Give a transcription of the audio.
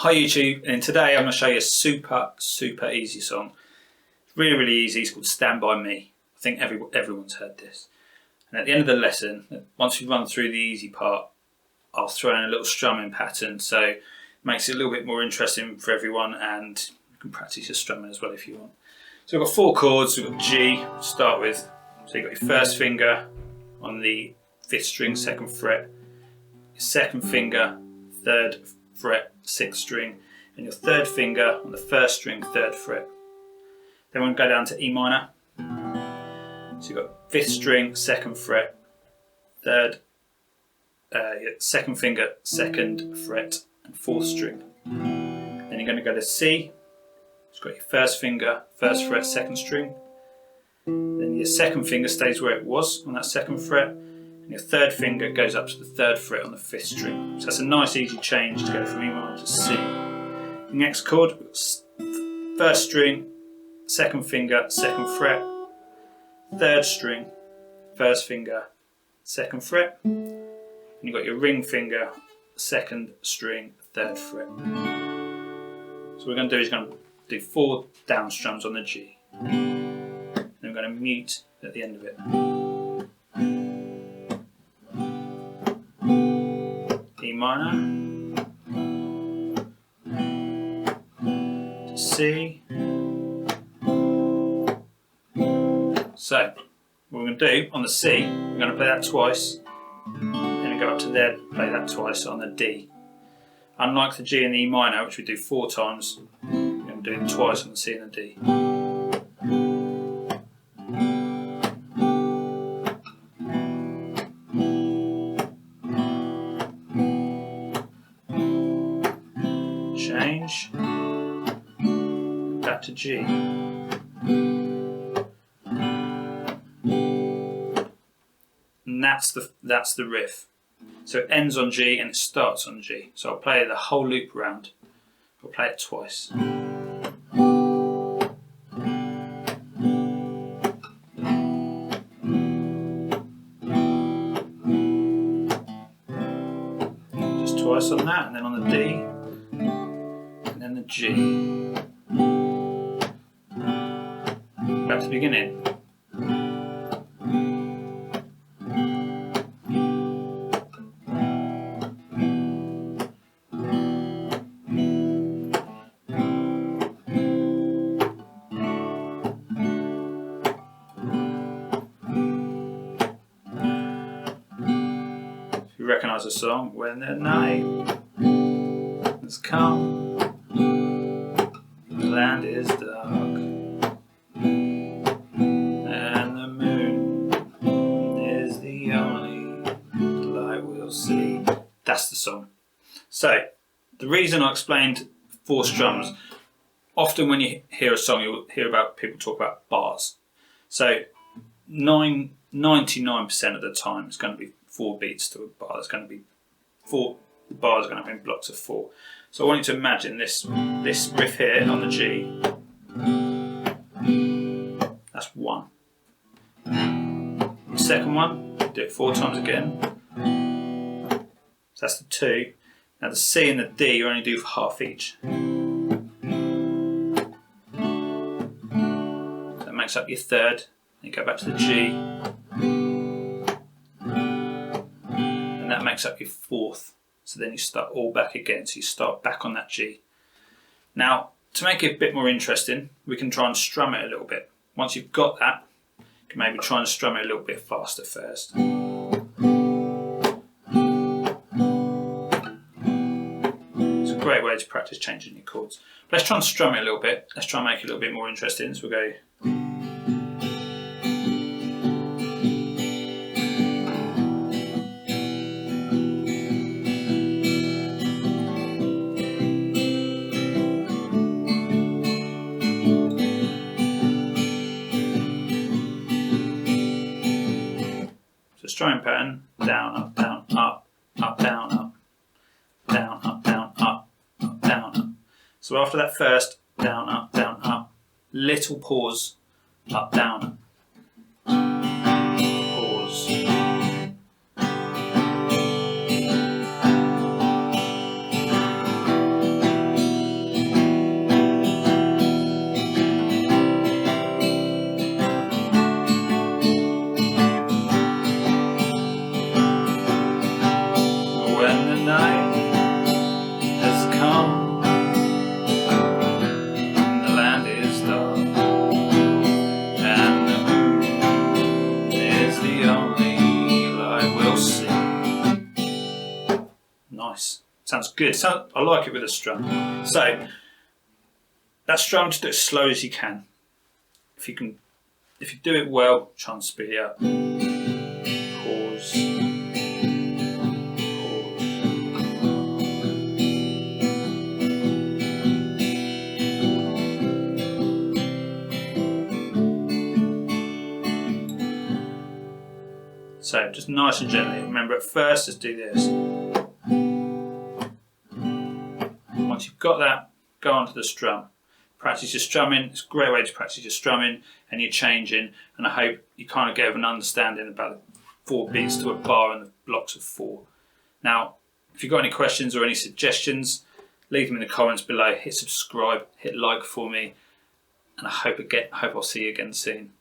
Hi YouTube, and today I'm going to show you a super easy song. It's really easy. It's called Stand By Me. I think everyone's heard this. And at the end of the lesson, once we run through the easy part, I'll throw in a little strumming pattern, so it makes it a little bit more interesting for everyone, and you can practice your strumming as well if you want. So we've got 4 chords. We've got G to start with. So you've got your first finger on the 5th string, 2nd fret, your 2nd finger, 3rd fret, 6th string, and your 3rd finger on the 1st string, 3rd fret. Then we're going to go down to E minor. So you've got 5th string, 2nd fret, 2nd finger, 2nd fret, and 4th string. Then you're going to go to C. It's got your 1st finger, 1st fret, 2nd string. Then your 2nd finger stays where it was on that 2nd fret, and your 3rd finger goes up to the 3rd fret on the 5th string. So that's a nice easy change to go from E minor to C. The next chord, 1st string, 2nd finger, 2nd fret, 3rd string, 1st finger, 2nd fret, and you've got your ring finger, 2nd string, 3rd fret. So what we're going to do is going to do 4 down strums on the G. And we're going to mute at the end of it. E minor to C. So what we're going to do on the C, we're going to play that twice, then go up to there, play that twice on the D. Unlike the G and the E minor, which we do 4 times, we're going to do it twice on the C and the D. Change, back to G. And that's the riff. So it ends on G and it starts on G. So I'll play the whole loop round. I'll play it twice. Just twice on that, and then on the D. And the G. Back to the beginning. If you recognise the song, when the night has come, the land is dark, and the moon is the only light we'll see. That's the song. So, the reason I explained 4 strums, often when you hear a song, you'll hear about people talk about bars. So, 99% of the time, it's going to be 4 beats to a bar. There's going to be 4. The bars are going to be in blocks of 4. So I want you to imagine this riff here on the G. That's 1. The second one, do it 4 times again. So that's the 2. Now the C and the D you only do for half each. So that makes up your 3rd. Then you go back to the G. And that makes up your 4th. So then you start all back again, so you start back on that G. Now, to make it a bit more interesting, we can try and strum it a little bit. Once you've got that, you can maybe try and strum it a little bit faster first. It's a great way to practice changing your chords. But let's try and strum it a little bit. Let's try and make it a little bit more interesting. So we'll go. Strumming pattern, down, up, down, up, up, down, up, down, up, down, up, up, down, up. So after that first down, up, little pause, up, down, up. Pause. Sounds good. I like it with a strum. So that strum, just do it as slow as you can. If you do it well, try and speed it up. Pause. So just nice and gently. Remember at first, just do this. Once you've got that, go on to the strum. Practice your strumming. It's a great way to practice your strumming and your changing. And I hope you kind of get an understanding about the 4 beats to a bar and the blocks of 4. Now, if you've got any questions or any suggestions, leave them in the comments below. Hit subscribe, hit like for me, and I hope I'll see you again soon.